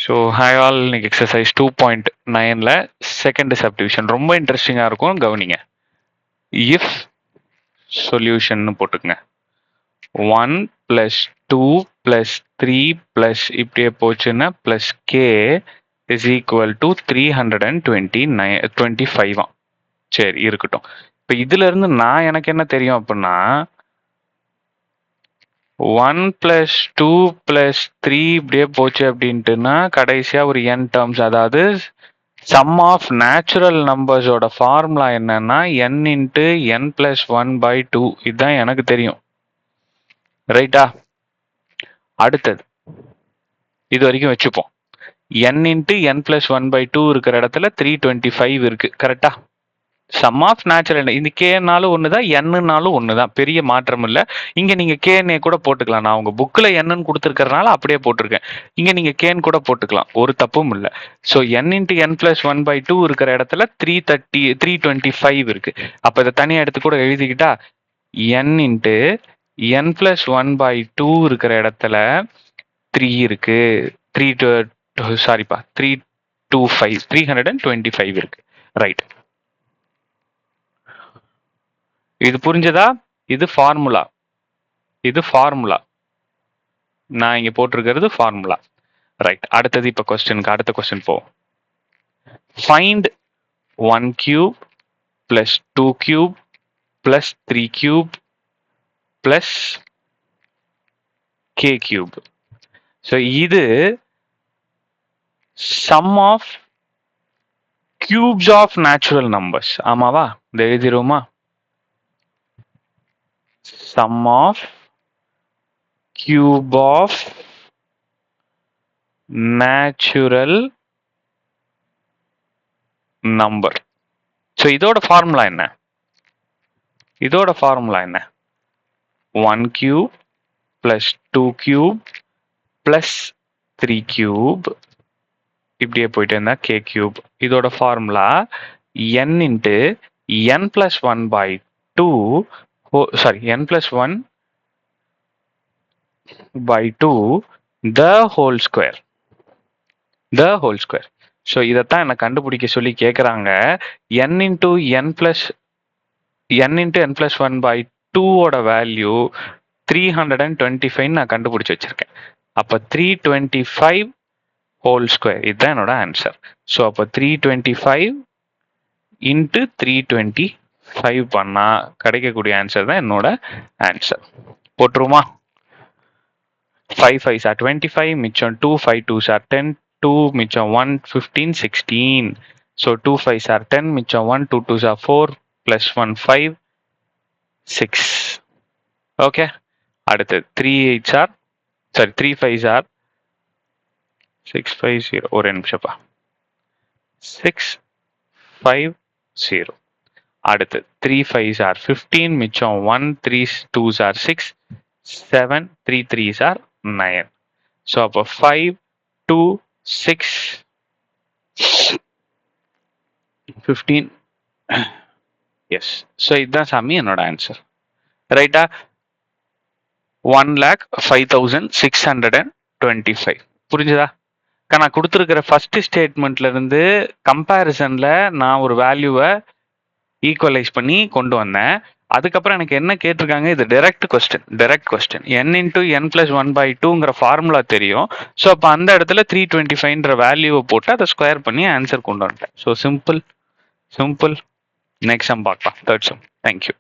So hi all, இன்னைக்கு exercise 2.9ல second subdivision ரொம்ப இன்ட்ரெஸ்டிங்காக இருக்கும், கவனிங்க. இஃப் சொல்யூஷன் போட்டுக்கங்க. 1 + 2 + 3 + இப்படியே போச்சுன்னா +k is equal to 325. சரி இருக்கட்டும். இப்போ இதுல இருந்து எனக்கு என்ன தெரியும் அப்படின்னா 1 + 2 + 3 இப்படியே போச்சு அப்படின்ட்டுன்னா கடைசியா ஒரு n டேர்ம்ஸ், அதாவது சம் ஆஃப் நேச்சுரல் நம்பர்ஸோட ஃபார்முலா என்னன்னா n × n + 1/2. இதுதான் எனக்கு தெரியும், ரைட்டா? அடுத்தது இது வரைக்கும் வச்சுப்போம். n × n + 1/2 இருக்கிற இடத்துல 325 இருக்கு, கரெக்டா? சம் ஆஃப் நேச்சுரல், இந்த கேனாலும் ஒண்ணுதான், என்னன்னாலும் ஒண்ணுதான், பெரிய மாற்றம் இல்லை. இங்க நீங்க கேனே கூட போட்டுக்கலாம். நான் உங்க புக்ல என்னன்னு கொடுத்துருக்கறனால அப்படியே போட்டிருக்கேன். இங்க நீங்க கேன் கூட போட்டுக்கலாம், ஒரு தப்பும் இல்லை. ஸோ n × n + 1/2 இருக்கிற இடத்துல 325 இருக்கு. அப்ப இதை தனியா எடுத்து கூட எழுதிக்கிட்டா n × n + 1/2 இருக்கிற இடத்துல 3 இருக்கு. 325 இருக்கு, ரைட்? இது புரிஞ்சதா? இது ஃபார்முலா, இது ஃபார்முலா. நான் இங்க போட்டிருக்கிறது ஃபார்முலா, ரைட்? அடுத்தது இப்ப கொஸ்டினுக்கு, அடுத்த கொஸ்டின் போ. Find 1³ + 2³ + 3³ + k³. ஸோ இது sum of cubes of natural numbers, ஆமாவா? இதை எழுதிருவோமா? sum of cube of natural number. so இதோட ஃபார்முலா என்ன? இதோட ஃபார்முலா என்ன? 1³ + 2³ + 3³ இப்படியே போயிட்டு இருந்தா k³. இதோட formula n × n + 1/2 n + 1/2 the whole square. So இதைத்தான் என்ன கண்டுபிடிக்க சொல்லி கேட்குறாங்க. n × n + 1/2 ஓட வேல்யூ 325 நான் கண்டுபிடிச்சு வச்சிருக்கேன். அப்ப 325 ஹோல் ஸ்கொயர், இதுதான் என்னோட ஆன்சர். ஸோ அப்போ 325 × 325 பண்ணா கிடைக்கக்கூடிய ஆன்சர் தான் என்னோட ஆன்சர். போட்டுருமா? 5 5s are 25, மிச்சம் 2, 5 2s are 10, 2 மிச்சம் 1 15 16. ஸோ 2 5s are 10, மிச்சம் 1 2 2s are 4 + 1 5 6. ஓகே, அடுத்து 3 5s are 650. ஒரு நிமிஷப்பா, 650. அடுத்து 3 5s are 15, மிச்சம் 1 3 2s are 6 7 3 3s are 9. So அப்போ 5 2 6 15. எஸ், ஸோ இதுதான் சாமி என்னோட ஆன்சர், ரைட்டா? 1,05,625. புரிஞ்சுதா? நான் கொடுத்துருக்கிற ஃபர்ஸ்ட் ஸ்டேட்மெண்ட்ல இருந்து கம்பேரிசன்ல நான் ஒரு வேல்யூவை ஈக்குவலைஸ் பண்ணி கொண்டு வந்தேன். அதுக்கப்புறம் எனக்கு என்ன கேட்டிருக்காங்க, இது டைரக்ட் கொஸ்டின். n × n + 1/2ங்கிற ஃபார்முலா தெரியும். ஸோ அப்போ அந்த இடத்துல 325ன்ற வேல்யூவை போட்டு அதை ஸ்கொயர் பண்ணி ஆன்சர் கொண்டு வந்துட்டேன். So simple. நெக்ஸ்ட் சம் பார்க்கலாம், தேர்ட் சம். தேங்க்யூ.